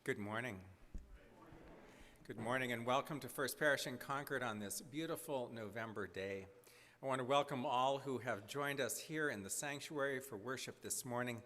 Good morning. Good morning and welcome to First Parish in Concord on this beautiful November day. I want to welcome all who have joined us here in the sanctuary for worship this morning.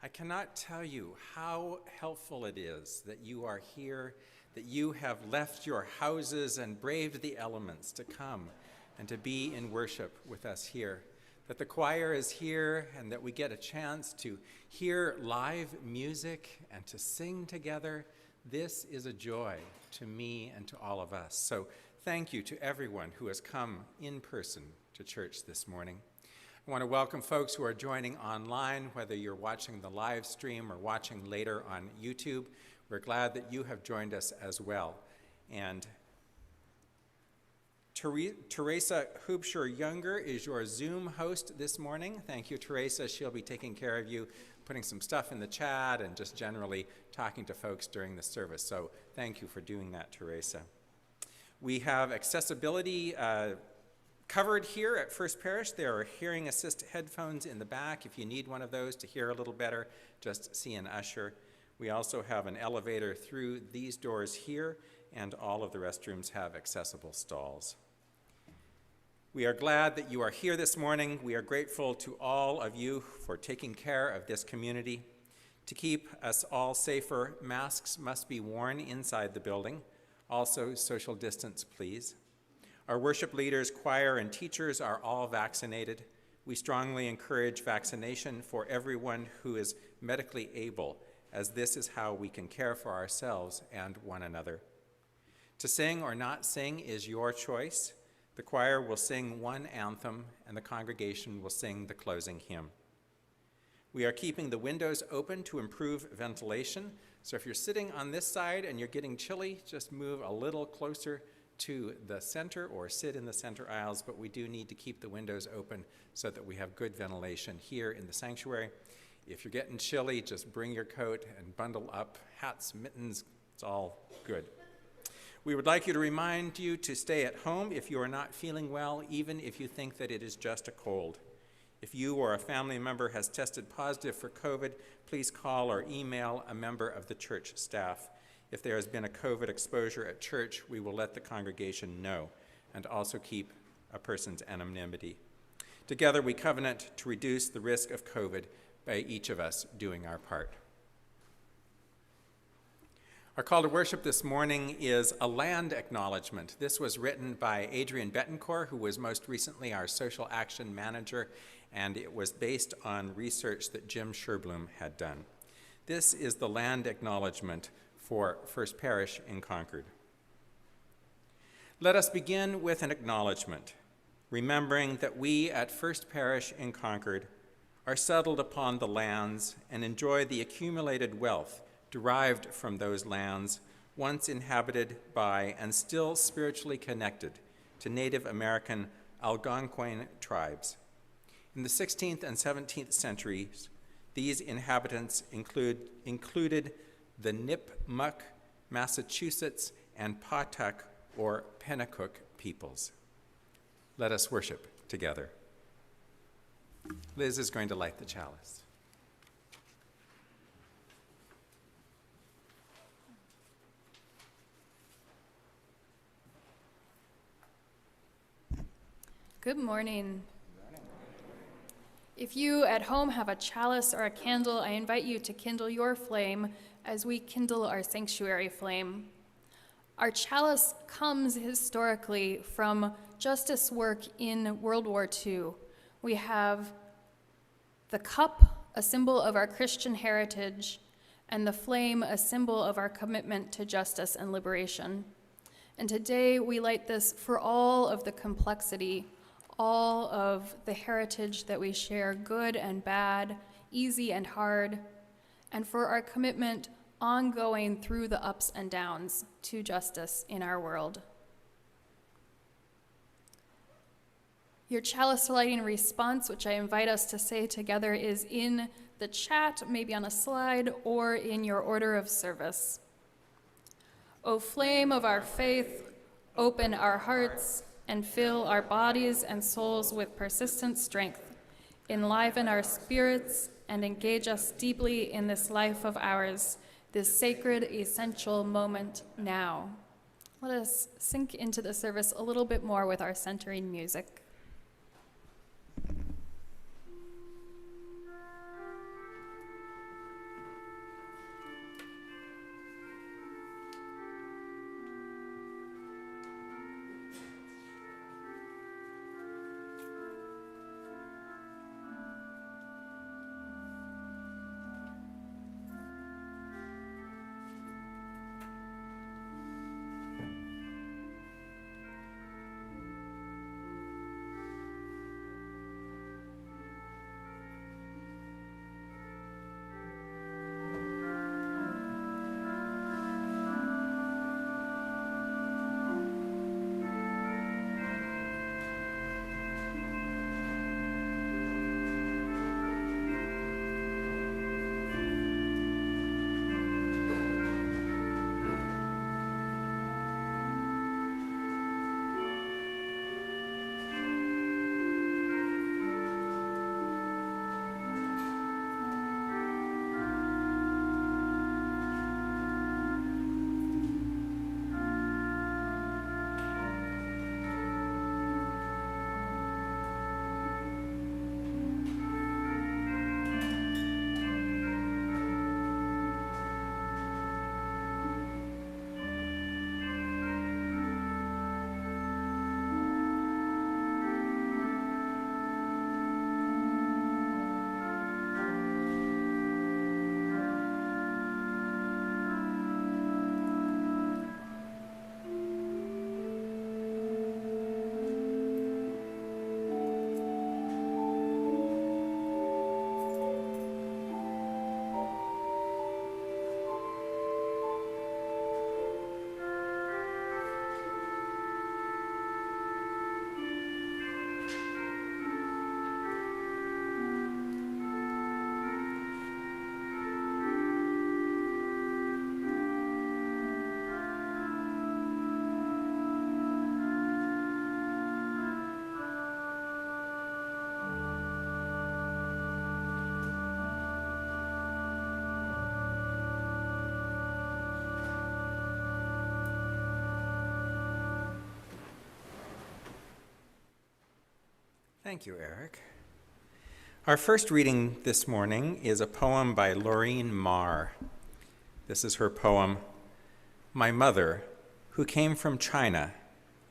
I cannot tell you how helpful it is that you are here, that you have left your houses and braved the elements to come and to be in worship with us here. That the choir is here and that we get a chance to hear live music and to sing together. This is a joy to me and to all of us. So thank you to everyone who has come in person to church this morning. I want to welcome folks who are joining online, whether you're watching the live stream or watching later on YouTube. We're glad that you have joined us as well. And Teresa Hubscher-Younger is your Zoom host this morning. Thank you, Teresa. She'll be taking care of you, putting some stuff in the chat and just generally talking to folks during the service. So thank you for doing that, Teresa. We have accessibility covered here at First Parish. There are hearing assist headphones in the back. If you need one of those to hear a little better, just see an usher. We also have an elevator through these doors here, and all of the restrooms have accessible stalls. We are glad that you are here this morning. We are grateful to all of you for taking care of this community. To keep us all safer, masks must be worn inside the building. Also, social distance, please. Our worship leaders, choir, and teachers are all vaccinated. We strongly encourage vaccination for everyone who is medically able, as this is how we can care for ourselves and one another. To sing or not sing is your choice. The choir will sing one anthem, and the congregation will sing the closing hymn. We are keeping the windows open to improve ventilation, so if you're sitting on this side and you're getting chilly, just move a little closer to the center or sit in the center aisles, but we do need to keep the windows open so that we have good ventilation here in the sanctuary. If you're getting chilly, just bring your coat and bundle up, hats, mittens, it's all good. We would like you to remind you to stay at home if you are not feeling well, even if you think that it is just a cold. If you or a family member has tested positive for COVID, please call or email a member of the church staff. If there has been a COVID exposure at church, we will let the congregation know and also keep a person's anonymity. Together, we covenant to reduce the risk of COVID by each of us doing our part. Our call to worship this morning is a land acknowledgement. This was written by Adrian Betancourt, who was most recently our social action manager, and it was based on research that Jim Sherblum had done. This is the land acknowledgement for First Parish in Concord. Let us begin with an acknowledgement, remembering that we at First Parish in Concord are settled upon the lands and enjoy the accumulated wealth derived from those lands, once inhabited by and still spiritually connected to Native American Algonquin tribes. In the 16th and 17th centuries, these inhabitants included the Nipmuc, Massachusetts, and Pawtuck or Pennacook peoples. Let us worship together. Liz is going to light the chalice. Good morning. If you at home have a chalice or a candle, I invite you to kindle your flame as we kindle our sanctuary flame. Our chalice comes historically from justice work in World War II. We have the cup, a symbol of our Christian heritage, and the flame, a symbol of our commitment to justice and liberation. And today we light this for all of the complexity, all of the heritage that we share, good and bad, easy and hard, and for our commitment ongoing through the ups and downs to justice in our world. Your chalice lighting response, which I invite us to say together, is in the chat, maybe on a slide, or in your order of service. O flame of our faith, open our hearts and fill our bodies and souls with persistent strength. Enliven our spirits and engage us deeply in this life of ours, this sacred, essential moment now. Let us sink into the service a little bit more with our centering music. Thank you, Eric. Our first reading this morning is a poem by Laureen Marr. This is her poem, My Mother, Who Came from China,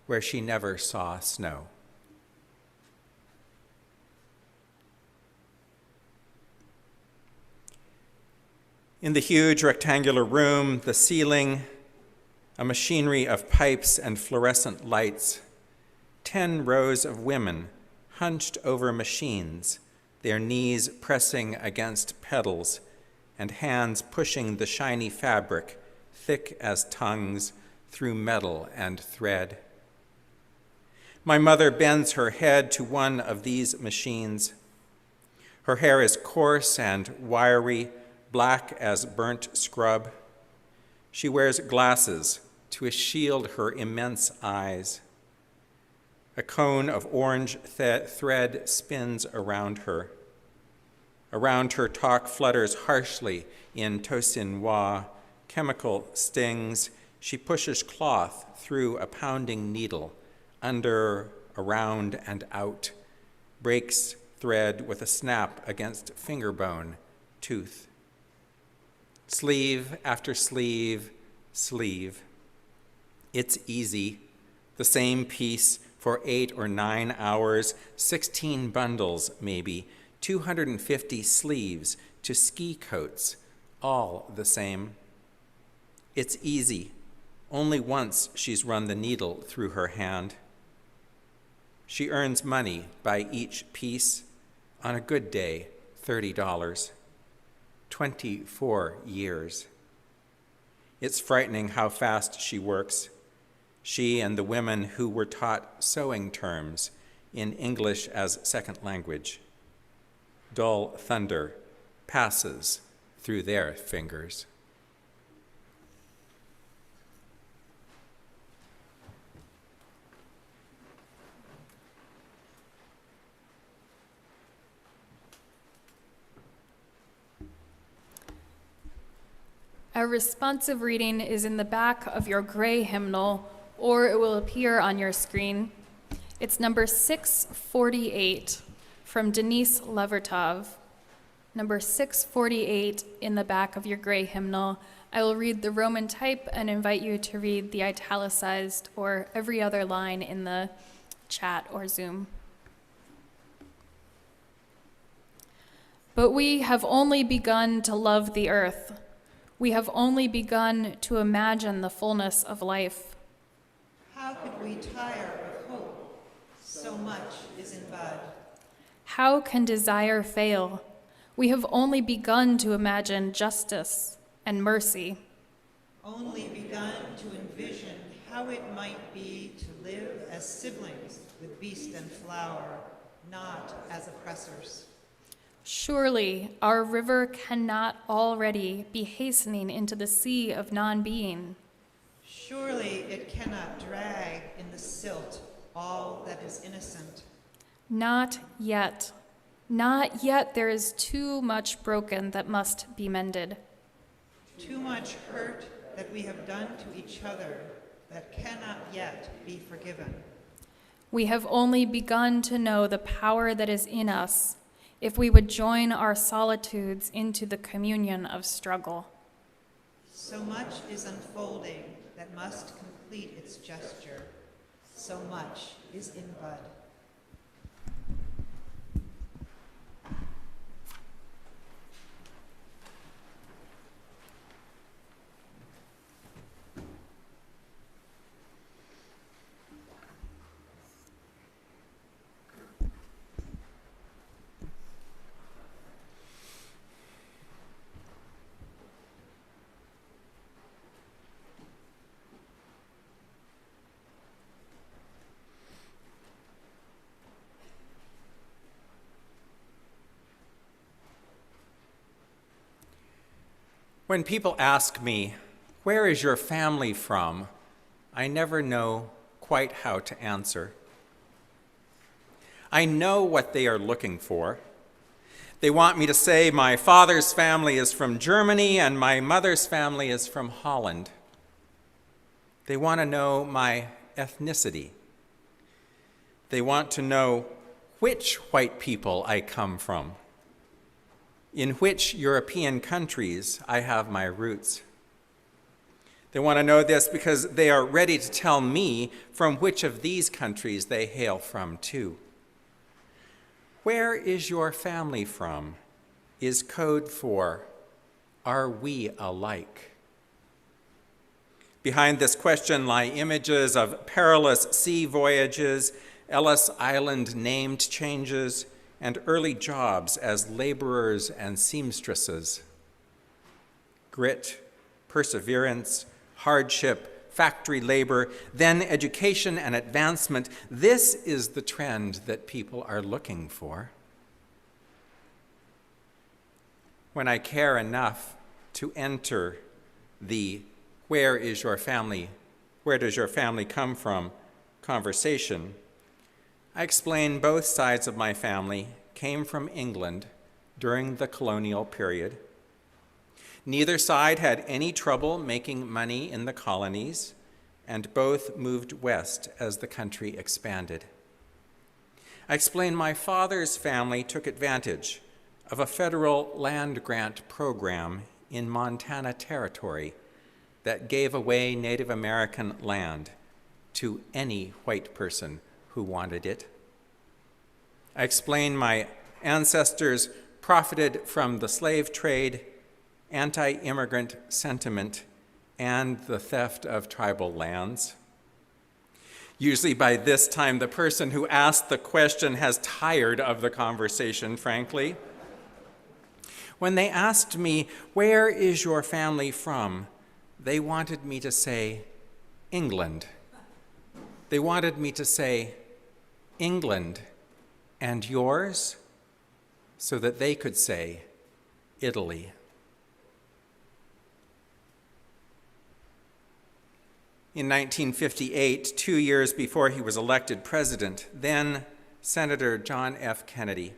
Where She Never Saw Snow. In the huge rectangular room, the ceiling, a machinery of pipes and fluorescent lights, 10 rows of women hunched over machines, their knees pressing against pedals and hands pushing the shiny fabric, thick as tongues, through metal and thread. My mother bends her head to one of these machines. Her hair is coarse and wiry, black as burnt scrub. She wears glasses to shield her immense eyes. A cone of orange thread spins around her. Around her, talk flutters harshly in Tosin-Hua, chemical stings. She pushes cloth through a pounding needle, under, around, and out, breaks thread with a snap against finger bone, tooth. Sleeve after sleeve, sleeve. It's easy, the same piece for 8 or 9 hours, 16 bundles maybe, 250 sleeves to ski coats, all the same. It's easy. Only once she's run the needle through her hand. She earns money by each piece. On a good day, $30. 24 years. It's frightening how fast she works. She and the women who were taught sewing terms in English as second language. Dull thunder passes through their fingers. A responsive reading is in the back of your gray hymnal, or it will appear on your screen. It's number 648 from Denise Levertov. Number 648 in the back of your gray hymnal. I will read the Roman type and invite you to read the italicized or every other line in the chat or Zoom. But we have only begun to love the earth. We have only begun to imagine the fullness of life. How could we tire of hope? So much is in bud. How can desire fail? We have only begun to imagine justice and mercy. Only begun to envision how it might be to live as siblings with beast and flower, not as oppressors. Surely our river cannot already be hastening into the sea of non-being. Surely it cannot drag in the silt all that is innocent. Not yet. Not yet. There is too much broken that must be mended. Too much hurt that we have done to each other that cannot yet be forgiven. We have only begun to know the power that is in us if we would join our solitudes into the communion of struggle. So much is unfolding that must complete its gesture. So much is in bud. When people ask me, "Where is your family from?" I never know quite how to answer. I know what they are looking for. They want me to say my father's family is from Germany and my mother's family is from Holland. They want to know my ethnicity. They want to know which white people I come from, in which European countries I have my roots. They want to know this because they are ready to tell me from which of these countries they hail from too. Where is your family from is code for, are we alike? Behind this question lie images of perilous sea voyages, Ellis Island named changes, and early jobs as laborers and seamstresses. Grit, perseverance, hardship, factory labor, then education and advancement. This is the trend that people are looking for. When I care enough to enter the where does your family come from conversation, I explain both sides of my family came from England during the colonial period. Neither side had any trouble making money in the colonies, and both moved west as the country expanded. I explain my father's family took advantage of a federal land grant program in Montana Territory that gave away Native American land to any white person who wanted it. I explain my ancestors profited from the slave trade, anti-immigrant sentiment, and the theft of tribal lands. Usually by this time, the person who asked the question has tired of the conversation, frankly. When they asked me, "Where is your family from?" they wanted me to say, "England." They wanted me to say, "England, and yours?" so that they could say, "Italy." In 1958, 2 years before he was elected president, then Senator John F. Kennedy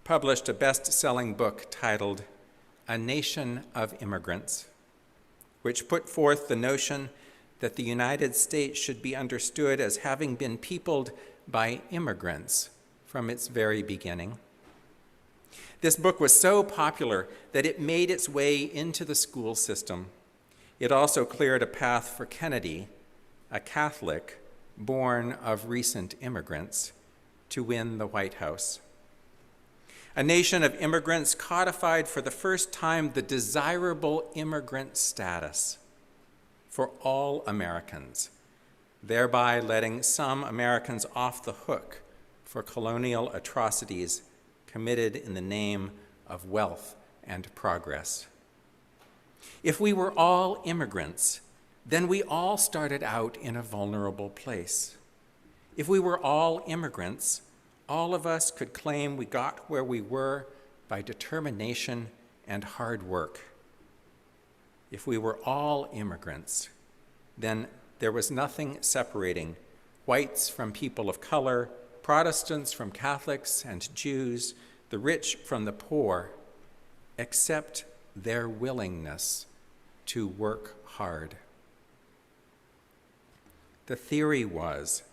published a best-selling book titled A Nation of Immigrants. which put forth the notion that the United States should be understood as having been peopled by immigrants from its very beginning. This book was so popular that it made its way into the school system. It also cleared a path for Kennedy, a Catholic born of recent immigrants, to win the White House. A nation of immigrants codified for the first time the desirable immigrant status for all Americans, thereby letting some Americans off the hook for colonial atrocities committed in the name of wealth and progress. If we were all immigrants, then we all started out in a vulnerable place. If we were all immigrants, all of us could claim we got where we were by determination and hard work. If we were all immigrants, then there was nothing separating whites from people of color, Protestants from Catholics and Jews, the rich from the poor, except their willingness to work hard. The theory was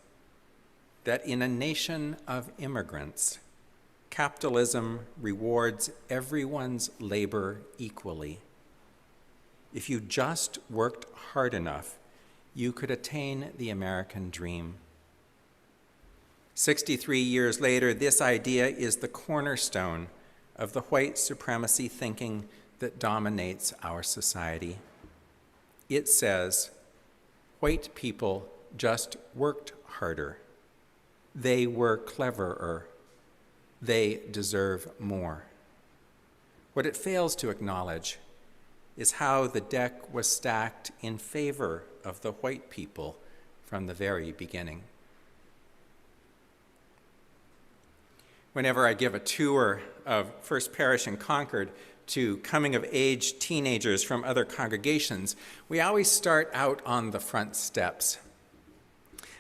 that in a nation of immigrants, capitalism rewards everyone's labor equally. If you just worked hard enough, you could attain the American dream. 63 years later, this idea is the cornerstone of the white supremacy thinking that dominates our society. It says, white people just worked harder. They were cleverer. They deserve more. What it fails to acknowledge is how the deck was stacked in favor of the white people from the very beginning. Whenever I give a tour of First Parish in Concord to coming-of-age teenagers from other congregations, we always start out on the front steps.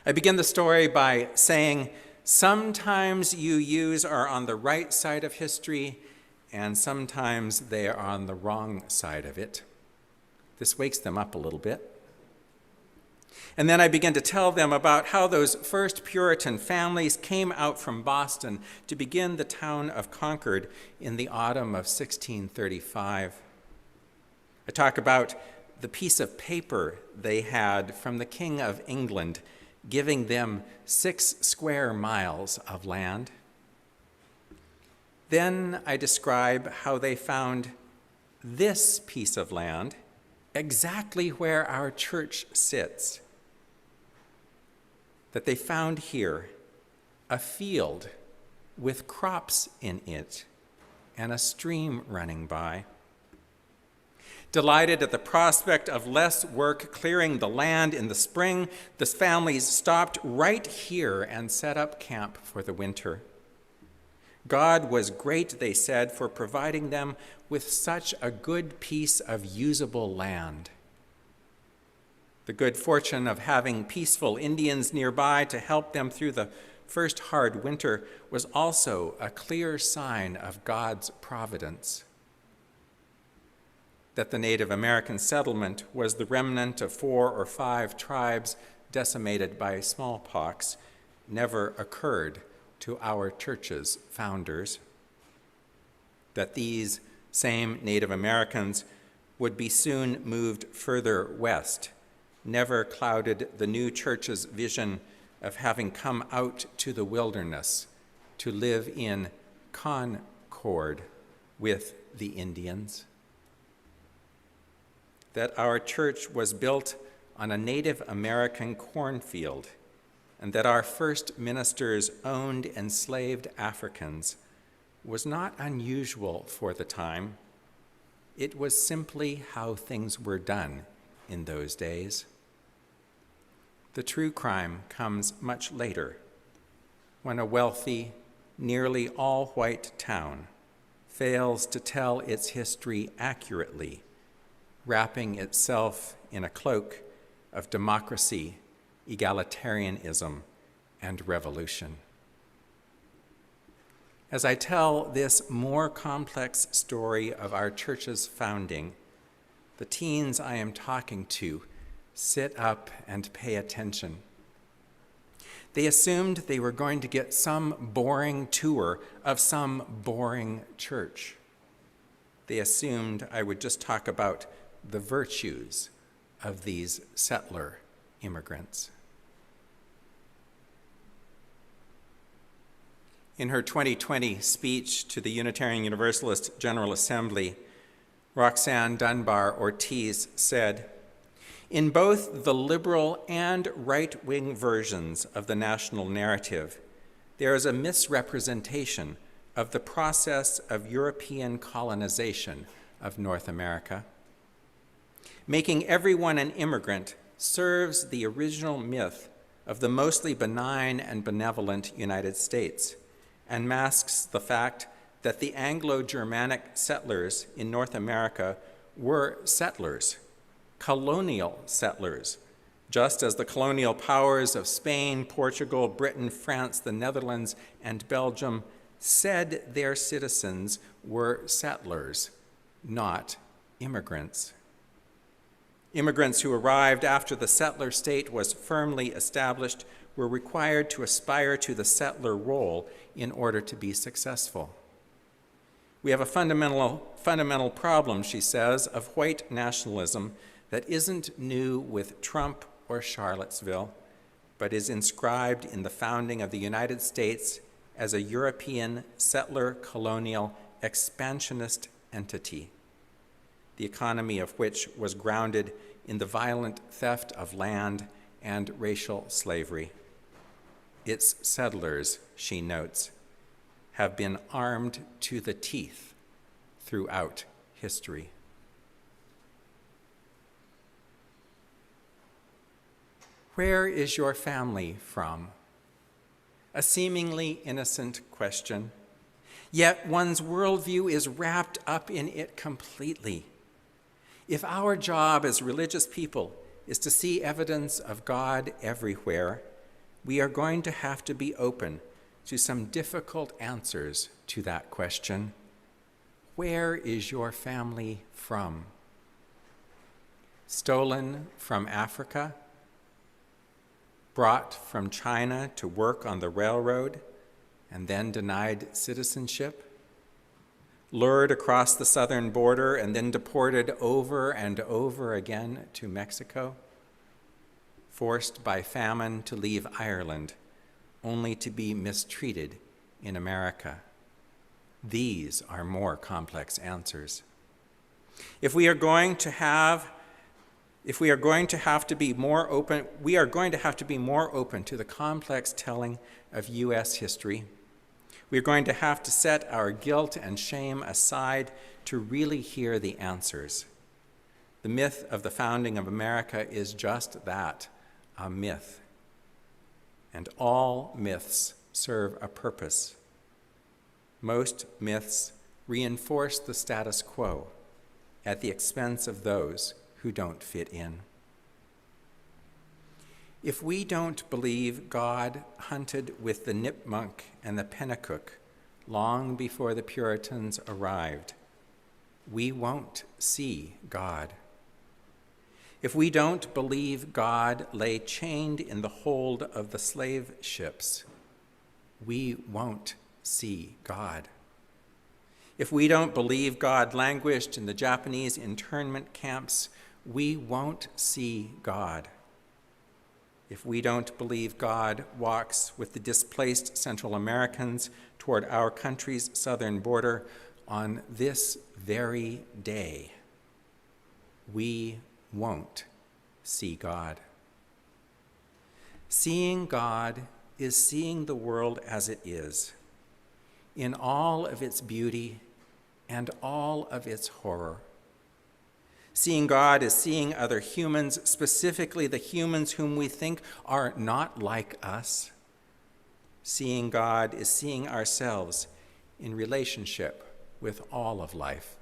I begin the story by saying, sometimes UUs are on the right side of history, and sometimes they are on the wrong side of it. This wakes them up a little bit. And then I begin to tell them about how those first Puritan families came out from Boston to begin the town of Concord in the autumn of 1635. I talk about the piece of paper they had from the King of England, giving them 6 square miles of land. Then I describe how they found this piece of land exactly where our church sits. That they found here a field with crops in it and a stream running by. Delighted at the prospect of less work clearing the land in the spring, the families stopped right here and set up camp for the winter. God was great, they said, for providing them with such a good piece of usable land. The good fortune of having peaceful Indians nearby to help them through the first hard winter was also a clear sign of God's providence. That the Native American settlement was the remnant of 4 or 5 tribes decimated by smallpox never occurred to our church's founders. That these same Native Americans would be soon moved further west never clouded the new church's vision of having come out to the wilderness to live in Concord with the Indians. That our church was built on a Native American cornfield, and that our first ministers owned enslaved Africans was not unusual for the time. It was simply how things were done in those days. The true crime comes much later, when a wealthy, nearly all-white town fails to tell its history accurately, wrapping itself in a cloak of democracy, egalitarianism, and revolution. As I tell this more complex story of our church's founding, the teens I am talking to, sit up and pay attention. They assumed they were going to get some boring tour of some boring church. They assumed I would just talk about the virtues of these settler immigrants. In her 2020 speech to the Unitarian Universalist General Assembly, Roxanne Dunbar Ortiz said, "In both the liberal and right-wing versions of the national narrative, there is a misrepresentation of the process of European colonization of North America. Making everyone an immigrant serves the original myth of the mostly benign and benevolent United States and masks the fact that the Anglo-Germanic settlers in North America were settlers, colonial settlers, just as the colonial powers of Spain, Portugal, Britain, France, the Netherlands, and Belgium said their citizens were settlers, not immigrants. Immigrants who arrived after the settler state was firmly established were required to aspire to the settler role in order to be successful. We have a fundamental problem, she says, of white nationalism that isn't new with Trump or Charlottesville, but is inscribed in the founding of the United States as a European settler colonial expansionist entity, the economy of which was grounded in the violent theft of land and racial slavery. Its settlers, she notes, have been armed to the teeth throughout history. Where is your family from? A seemingly innocent question, yet one's worldview is wrapped up in it completely. If our job as religious people is to see evidence of God everywhere, we are going to have to be open to some difficult answers to that question. Where is your family from? Stolen from Africa? Brought from China to work on the railroad and then denied citizenship? Lured across the southern border and then deported over and over again to Mexico? Forced by famine to leave Ireland, only to be mistreated in America? These are more complex answers. If we are going to have to be more open, we are going to have to be more open to the complex telling of U.S. history. We are going to have to set our guilt and shame aside to really hear the answers. The myth of the founding of America is just that, a myth. And all myths serve a purpose. Most myths reinforce the status quo at the expense of those who don't fit in. If we don't believe God hunted with the Nipmunk and the Pennacook long before the Puritans arrived, we won't see God. If we don't believe God lay chained in the hold of the slave ships, we won't see God. If we don't believe God languished in the Japanese internment camps, we won't see God. If we don't believe God walks with the displaced Central Americans toward our country's southern border on this very day, we won't see God. Seeing God is seeing the world as it is, in all of its beauty and all of its horror. Seeing God is seeing other humans, specifically the humans whom we think are not like us. Seeing God is seeing ourselves in relationship with all of life.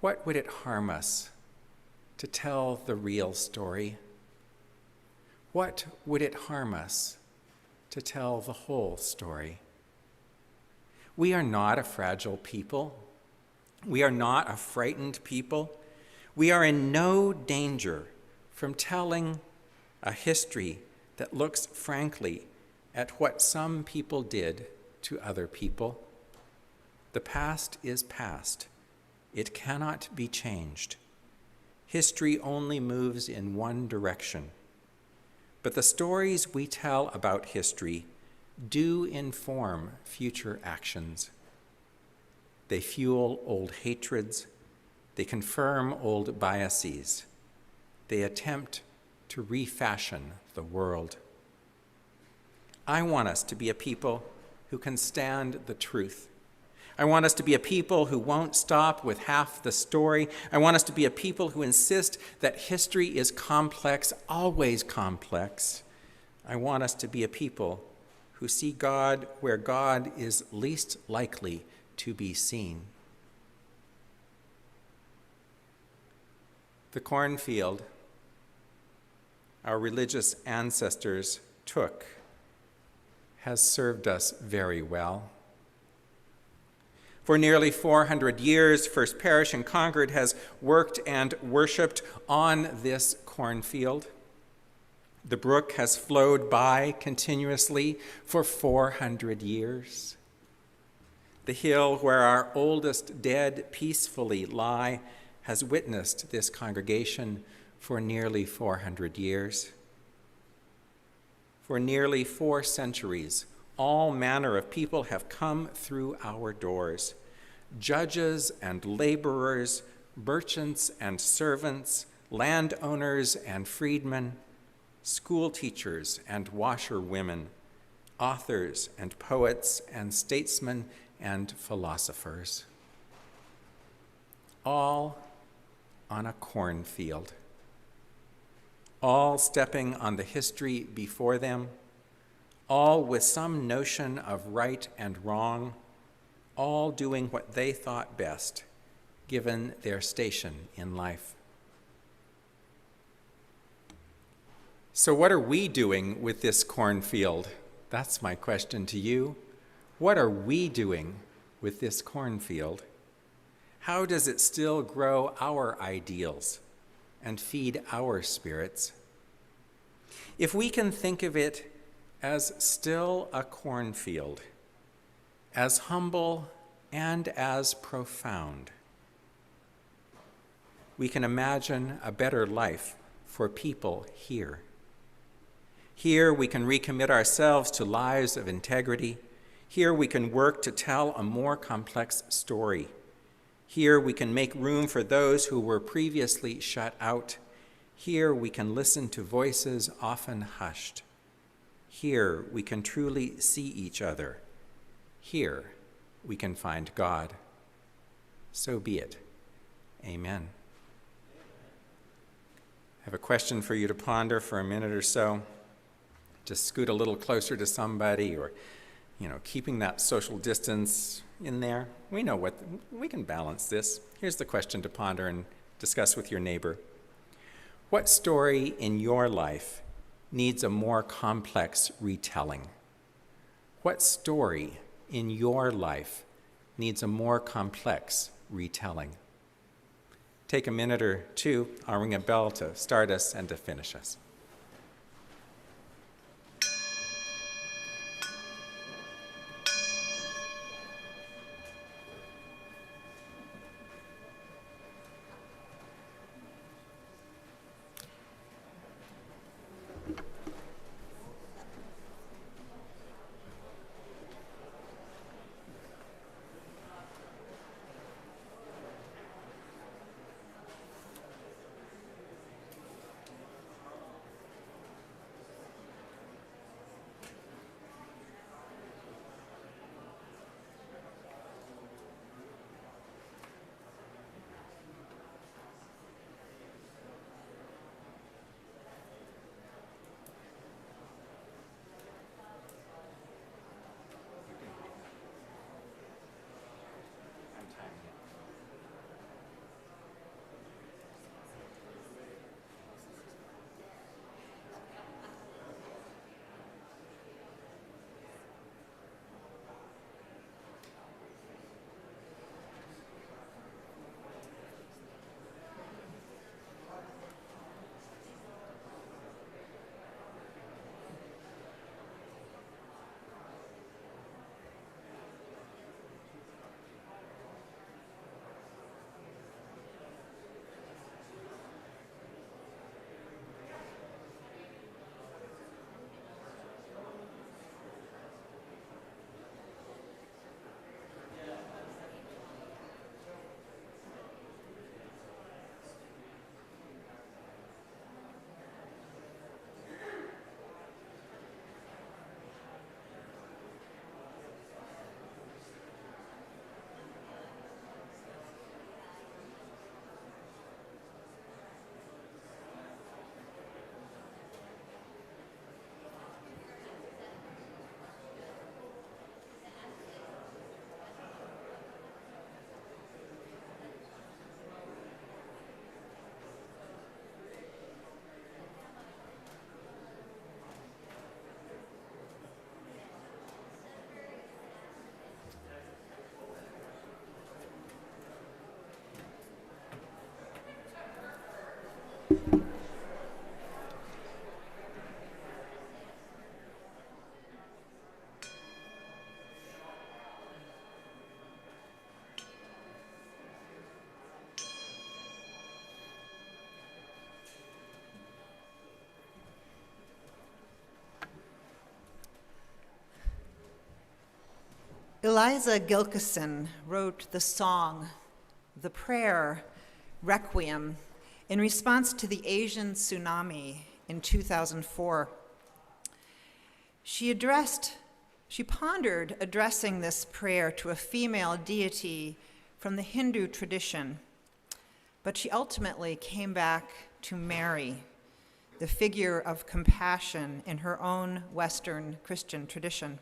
What would it harm us to tell the real story? What would it harm us to tell the whole story? We are not a fragile people. We are not a frightened people. We are in no danger from telling a history that looks frankly at what some people did to other people. The past is past. It cannot be changed. History only moves in one direction. But the stories we tell about history do inform future actions. They fuel old hatreds. They confirm old biases. They attempt to refashion the world. I want us to be a people who can stand the truth. I want us to be a people who won't stop with half the story. I want us to be a people who insist that history is complex, always complex. I want us to be a people who see God where God is least likely to be seen. The cornfield our religious ancestors took has served us very well. For nearly 400 years, First Parish in Concord has worked and worshiped on this cornfield. The brook has flowed by continuously for 400 years. The hill where our oldest dead peacefully lie has witnessed this congregation for nearly 400 years. For nearly 4 centuries, all manner of people have come through our doors. Judges and laborers, merchants and servants, landowners and freedmen, school teachers and washerwomen, authors and poets and statesmen and philosophers. All on a cornfield. All stepping on the history before them, all with some notion of right and wrong, all doing what they thought best, given their station in life. So what are we doing with this cornfield? That's my question to you. What are we doing with this cornfield? How does it still grow our ideals and feed our spirits? If we can think of it as still a cornfield, as humble and as profound, we can imagine a better life for people here. Here we can recommit ourselves to lives of integrity. Here we can work to tell a more complex story. Here we can make room for those who were previously shut out. Here we can listen to voices often hushed. Here we can truly see each other. Here we can find God. So be it. Amen. I have a question for you to ponder for a minute or so. Just scoot a little closer to somebody, or, keeping that social distance in there. We can balance this. Here's the question to ponder and discuss with your neighbor. What story in your life needs a more complex retelling? What story in your life needs a more complex retelling? Take a minute or two. I'll ring a bell to start us and to finish us. Eliza Gilkison wrote the song, the prayer, Requiem, in response to the Asian tsunami in 2004. She pondered addressing this prayer to a female deity from the Hindu tradition, but she ultimately came back to Mary, the figure of compassion in her own Western Christian tradition.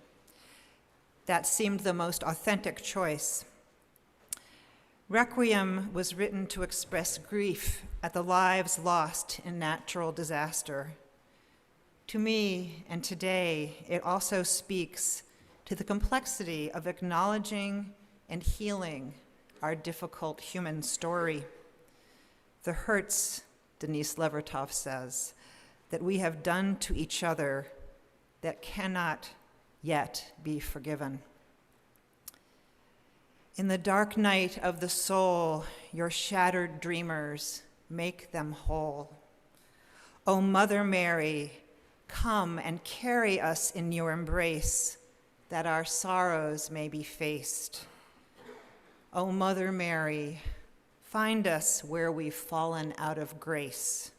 That seemed the most authentic choice. Requiem was written to express grief at the lives lost in natural disaster. To me, and today, it also speaks to the complexity of acknowledging and healing our difficult human story. The hurts, Denise Levertov says, that we have done to each other that cannot yet be forgiven. In the dark night of the soul, your shattered dreamers make them whole. O Mother Mary, come and carry us in your embrace, that our sorrows may be faced. O Mother Mary, find us where we've fallen out of grace.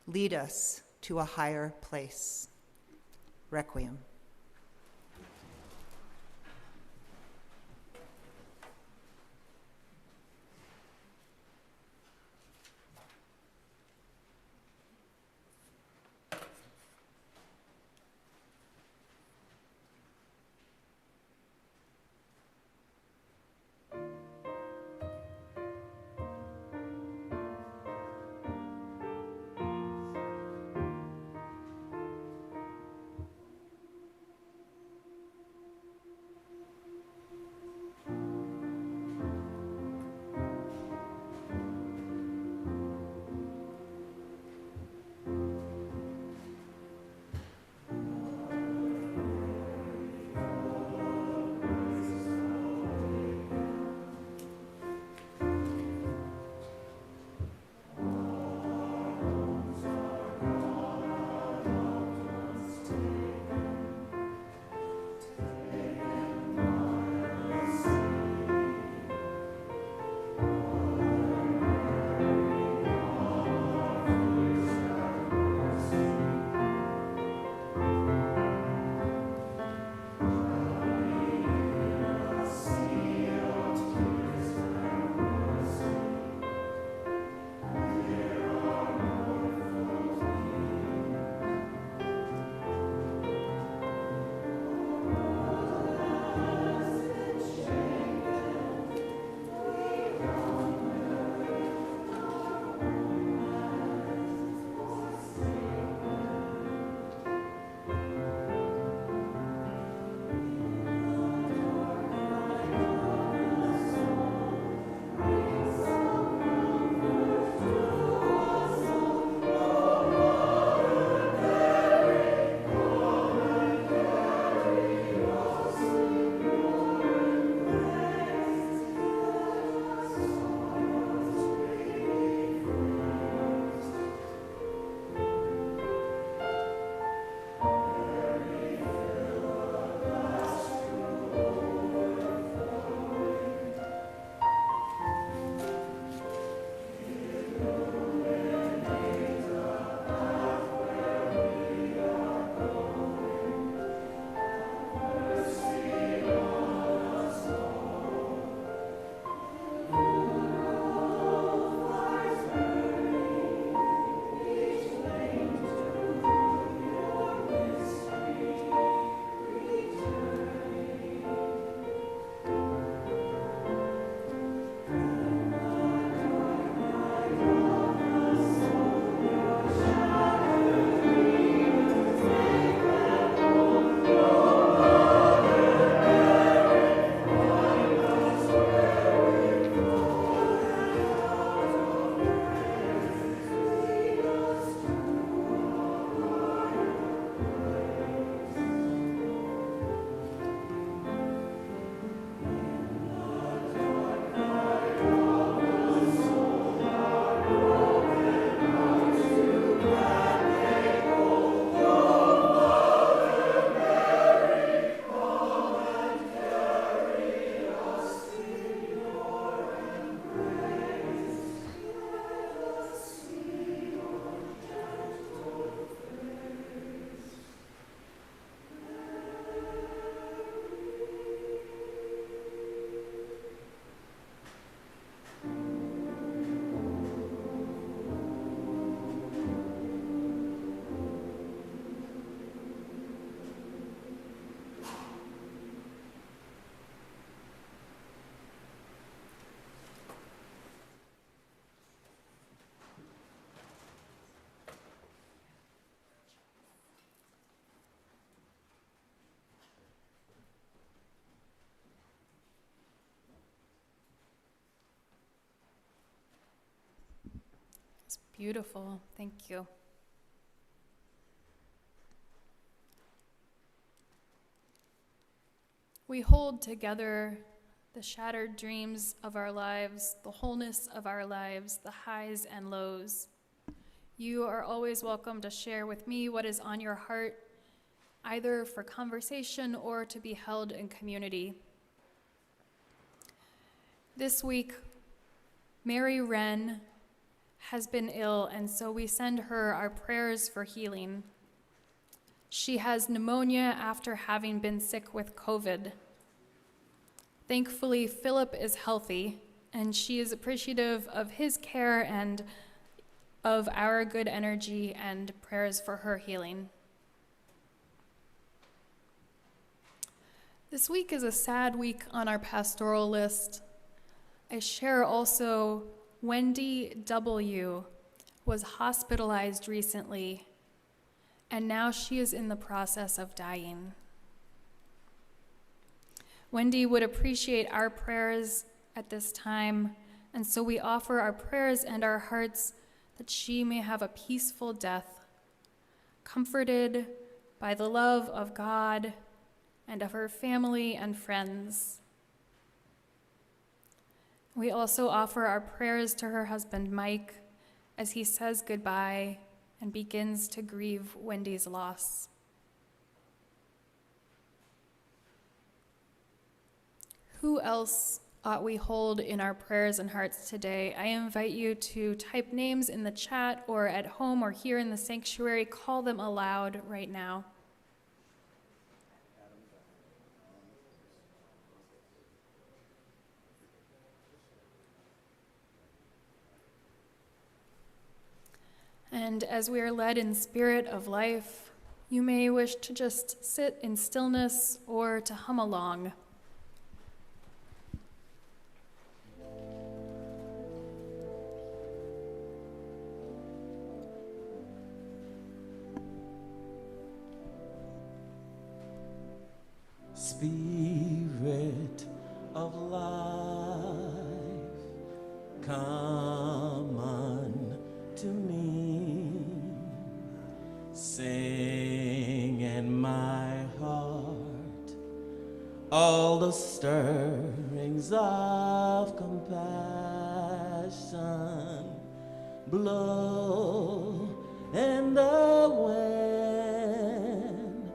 Lead us to a higher place. Requiem. Beautiful. Thank you. We hold together the shattered dreams of our lives, the wholeness of our lives, the highs and lows. You are always welcome to share with me what is on your heart, either for conversation or to be held in community. This week, Mary Wren has been ill, and so we send her our prayers for healing. She has pneumonia after having been sick with COVID. Thankfully, Philip is healthy, and she is appreciative of his care and of our good energy and prayers for her healing. This week is a sad week on our pastoral list. I share also Wendy W. was hospitalized recently, and now she is in the process of dying. Wendy would appreciate our prayers at this time, and so we offer our prayers and our hearts that she may have a peaceful death, comforted by the love of God and of her family and friends. We also offer our prayers to her husband, Mike, as he says goodbye and begins to grieve Wendy's loss. Who else ought we hold in our prayers and hearts today? I invite you to type names in the chat or at home or here in the sanctuary. Call them aloud right now. And as we are led in spirit of life, you may wish to just sit in stillness or to hum along. Spirit of life, come unto me. Sing in my heart all the stirrings of compassion. Blow in the wind,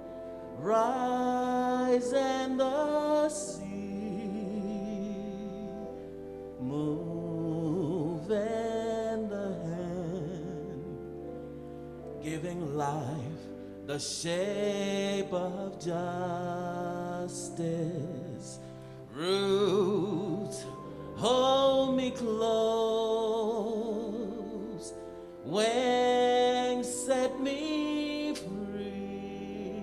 rise in the sea, move in the hand, giving life the shape of justice. Root, hold me close, wings set me free.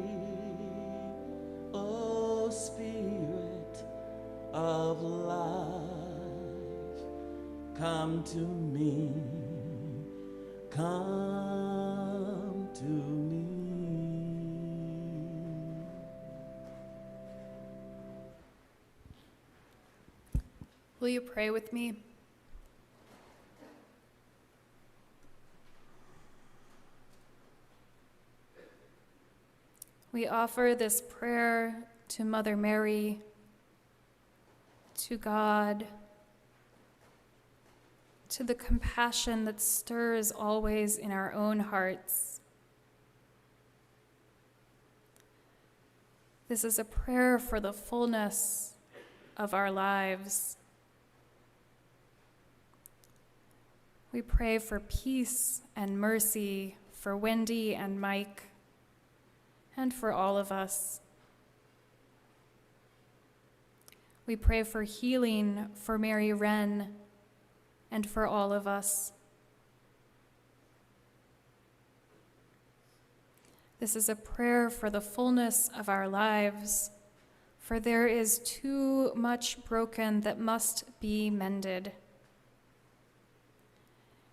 Oh, Spirit of life, come to me, come to me. Will you pray with me? We offer this prayer to Mother Mary, to God, to the compassion that stirs always in our own hearts. This is a prayer for the fullness of our lives. We pray for peace and mercy for Wendy and Mike, and for all of us. We pray for healing for Mary Wren and for all of us. This is a prayer for the fullness of our lives, for there is too much broken that must be mended.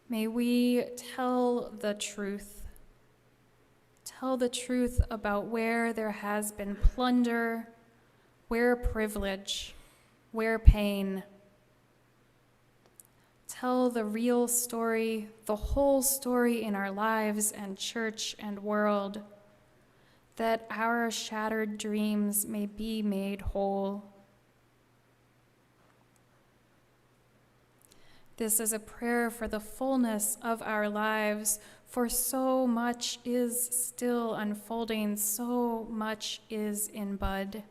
May we tell the truth about where there has been plunder, where privilege, where pain. tell the real story, the whole story in our lives and church and world, that our shattered dreams may be made whole. This is a prayer for the fullness of our lives, for so much is still unfolding, so much is in bud.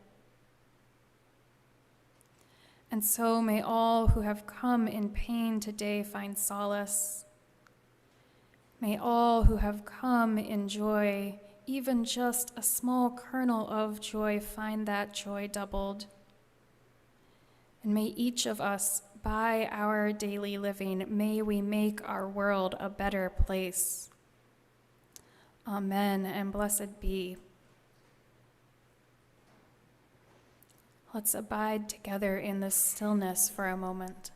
And so may all who have come in pain today find solace. May all who have come in joy, even just a small kernel of joy, find that joy doubled. And may each of us, by our daily living, may we make our world a better place. Amen, and blessed be. Let's abide together in this stillness for a moment.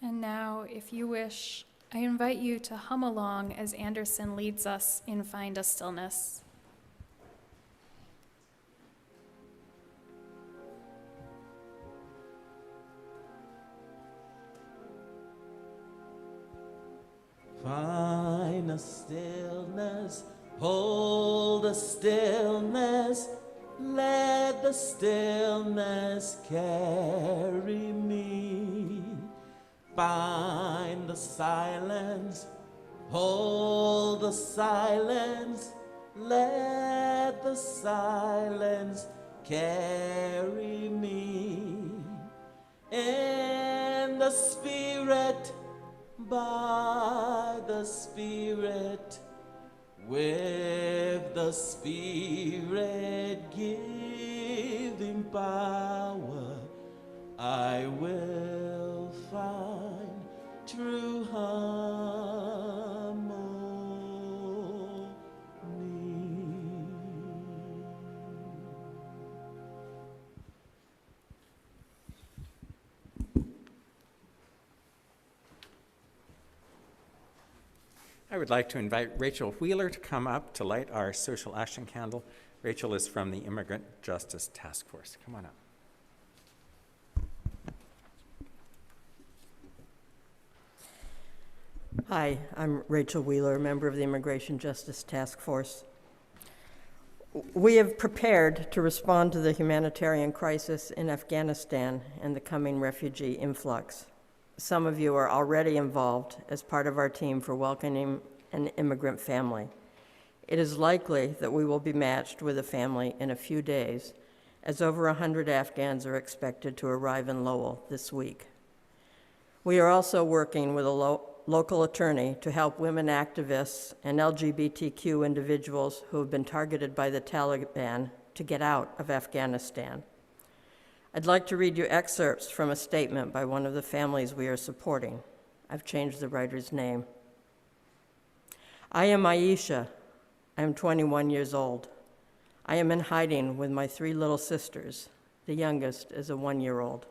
And now, if you wish, I invite you to hum along as Anderson leads us in Find a Stillness. Find a stillness, hold a stillness, let the stillness carry me. Find the silence, hold the silence, let the silence carry me. In the Spirit, by the Spirit, with the Spirit giving power, I will find true harmony. I would like to invite Rachel Wheeler to come up to light our social action candle. Rachel is from the Immigrant Justice Task Force. Come on up. Hi, I'm Rachel Wheeler, member of the Immigration Justice Task Force. We have prepared to respond to the humanitarian crisis in Afghanistan and the coming refugee influx. Some of you are already involved as part of our team for welcoming an immigrant family. It is likely that we will be matched with a family in a few days, as over 100 Afghans are expected to arrive in Lowell this week. We are also working with a local attorney to help women activists and LGBTQ individuals who have been targeted by the Taliban to get out of Afghanistan. I'd like to read you excerpts from a statement by one of the families we are supporting. I've changed the writer's name. I am Aisha. I am 21 years old. I am in hiding with my 3 little sisters. The youngest is a 1-year-old.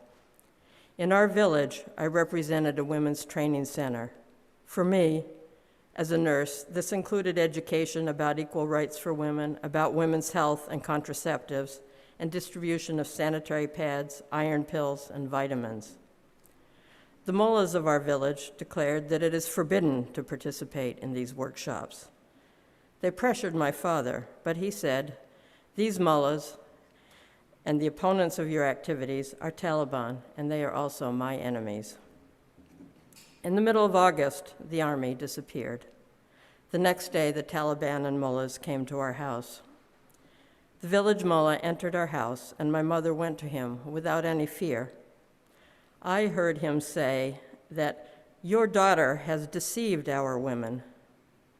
In our village, I represented a women's training center. For me, as a nurse, this included education about equal rights for women, about women's health and contraceptives, and distribution of sanitary pads, iron pills, and vitamins. The mullahs of our village declared that it is forbidden to participate in these workshops. They pressured my father, but he said, "These mullahs and the opponents of your activities are Taliban, and they are also my enemies." In the middle of August, the army disappeared. The next day, the Taliban and mullahs came to our house. The village mullah entered our house, and my mother went to him without any fear. I heard him say that your daughter has deceived our women.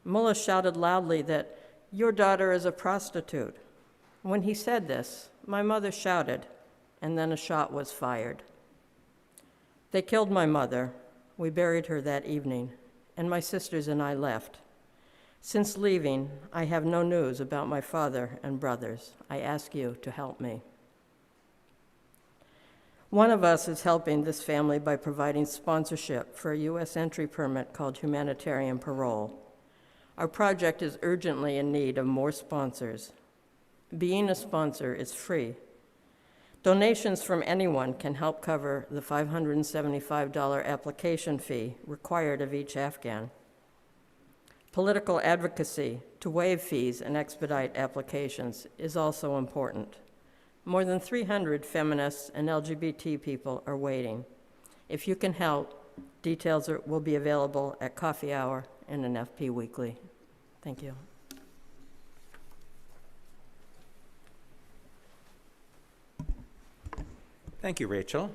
Mullah shouted loudly that your daughter is a prostitute. When he said this, my mother shouted, and then a shot was fired. They killed my mother. We buried her that evening, and my sisters and I left. Since leaving, I have no news about my father and brothers. I ask you to help me. One of us is helping this family by providing sponsorship for a U.S. entry permit called humanitarian parole. Our project is urgently in need of more sponsors. Being a sponsor is free. Donations from anyone can help cover the $575 application fee required of each Afghan. Political advocacy to waive fees and expedite applications is also important. More than 300 feminists and LGBT people are waiting. If you can help, details will be available at Coffee Hour and in FP Weekly. Thank you. Thank you, Rachel.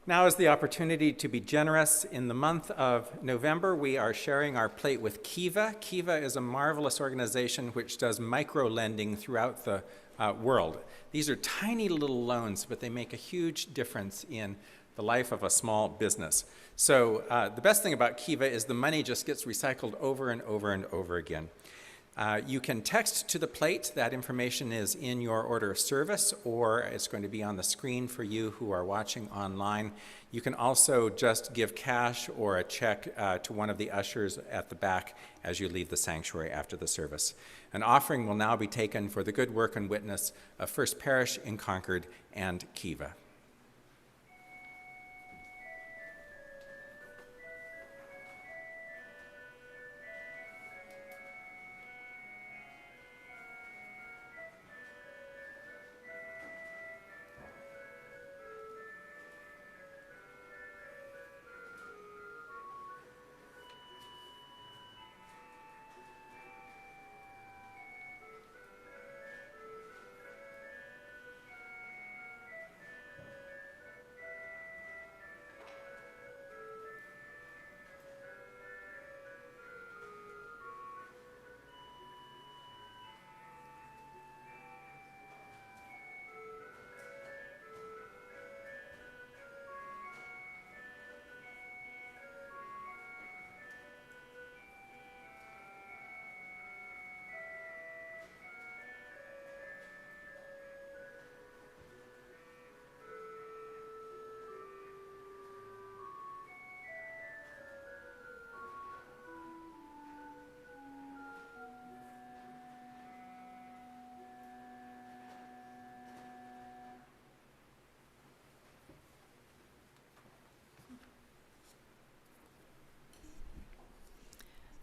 Now is the opportunity to be generous. In the month of November, we are sharing our plate with Kiva. Kiva is a marvelous organization which does micro-lending throughout the world. These are tiny little loans, but they make a huge difference in the life of a small business. So the best thing about Kiva is the money just gets recycled over and over and over again. You can text to the plate. That information is in your order of service, or it's going to be on the screen for you who are watching online. You can also just give cash or a check to one of the ushers at the back as you leave the sanctuary after the service. An offering will now be taken for the good work and witness of First Parish in Concord and Kiva.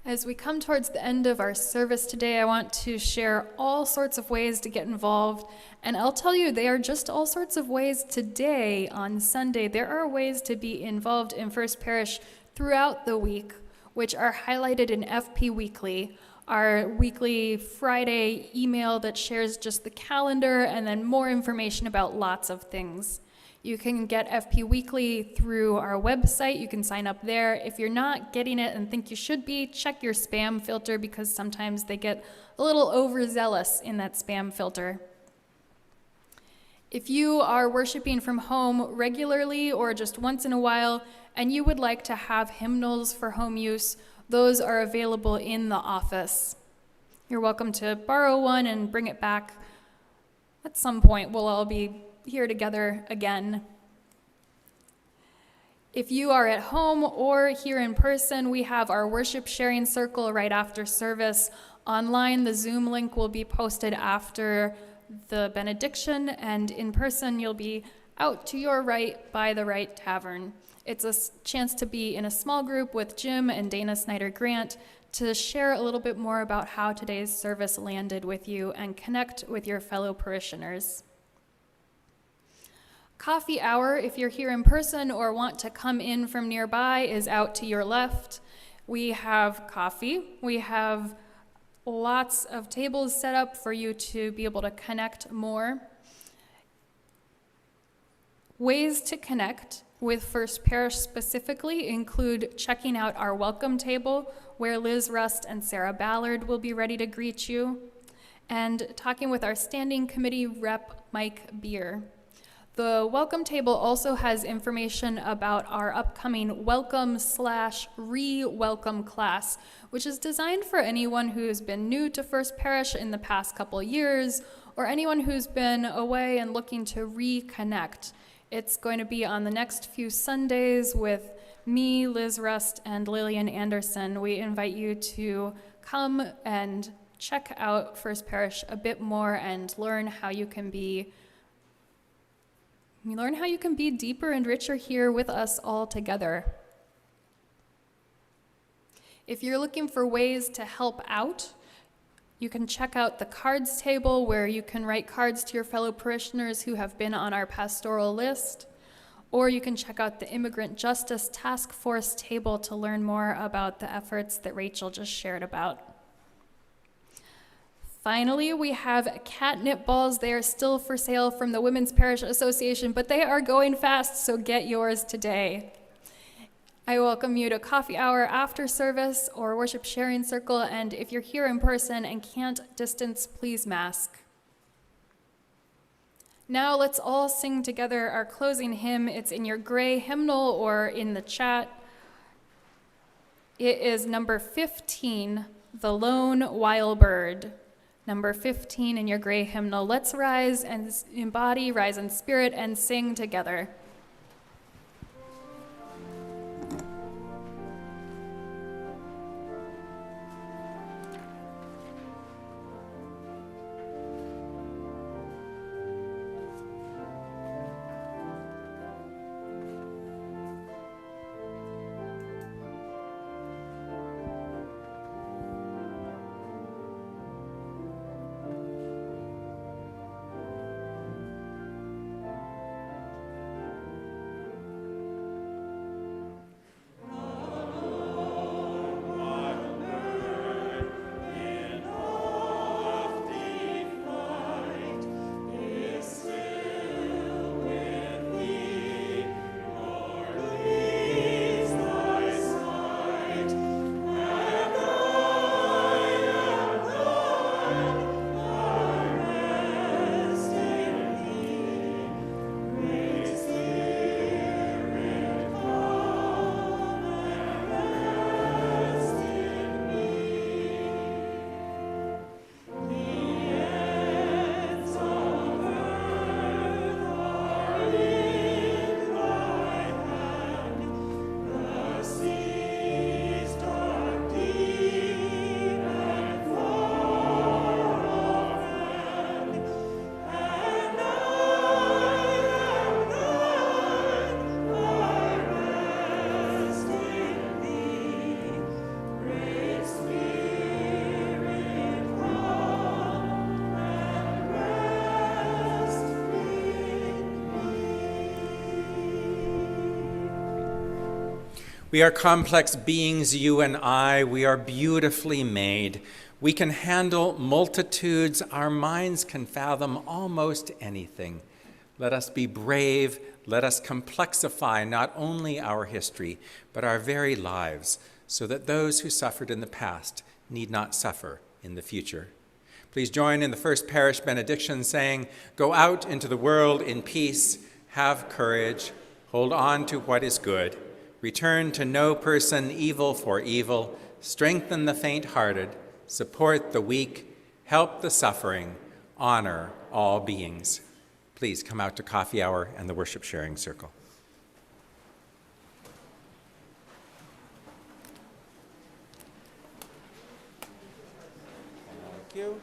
As we come towards the end of our service today, I want to share all sorts of ways to get involved. And I'll tell you, they are just all sorts of ways today on Sunday. There are ways to be involved in First Parish throughout the week, which are highlighted in FP Weekly, our weekly Friday email that shares just the calendar and then more information about lots of things. You can get FP Weekly through our website. You can sign up there. If you're not getting it and think you should be, check your spam filter because sometimes they get a little overzealous in that spam filter. If you are worshiping from home regularly or just once in a while and you would like to have hymnals for home use, those are available in the office. You're welcome to borrow one and bring it back. At some point, we'll all be here together again. If you are at home or here in person, we have our worship sharing circle right after service. Online, the Zoom link will be posted after the benediction, and in person, you'll be out to your right by the Right Tavern. It's a chance to be in a small group with Jim and Dana Snyder-Grant to share a little bit more about how today's service landed with you and connect with your fellow parishioners. Coffee hour, if you're here in person or want to come in from nearby, is out to your left. We have coffee. We have lots of tables set up for you to be able to connect more. Ways to connect with First Parish specifically include checking out our welcome table, where Liz Rust and Sarah Ballard will be ready to greet you, and talking with our standing committee rep, Mike Beer. The welcome table also has information about our upcoming welcome/re-welcome class, which is designed for anyone who's been new to First Parish in the past couple years, or anyone who's been away and looking to reconnect. It's going to be on the next few Sundays with me, Liz Rust, and Lillian Anderson. We invite you to come and check out First Parish a bit more and learn how you can be deeper and richer here with us all together. If you're looking for ways to help out, you can check out the cards table, where you can write cards to your fellow parishioners who have been on our pastoral list, or you can check out the Immigrant Justice Task Force table to learn more about the efforts that Rachel just shared about. Finally, we have catnip balls. They are still for sale from the Women's Parish Association, but they are going fast, so get yours today. I welcome you to coffee hour after service or worship sharing circle, and if you're here in person and can't distance, please mask. Now let's all sing together our closing hymn. It's in your gray hymnal or in the chat. It is number 15, The Lone Wild Bird. Number 15 in your gray hymnal. Let's rise and embody, rise in spirit, and sing together. We are complex beings, you and I. We are beautifully made. We can handle multitudes. Our minds can fathom almost anything. Let us be brave. Let us complexify not only our history, but our very lives, so that those who suffered in the past need not suffer in the future. Please join in the First Parish benediction saying, "Go out into the world in peace, have courage, hold on to what is good, return to no person evil for evil, strengthen the faint-hearted, support the weak, help the suffering, honor all beings." Please come out to coffee hour and the worship sharing circle. Thank you.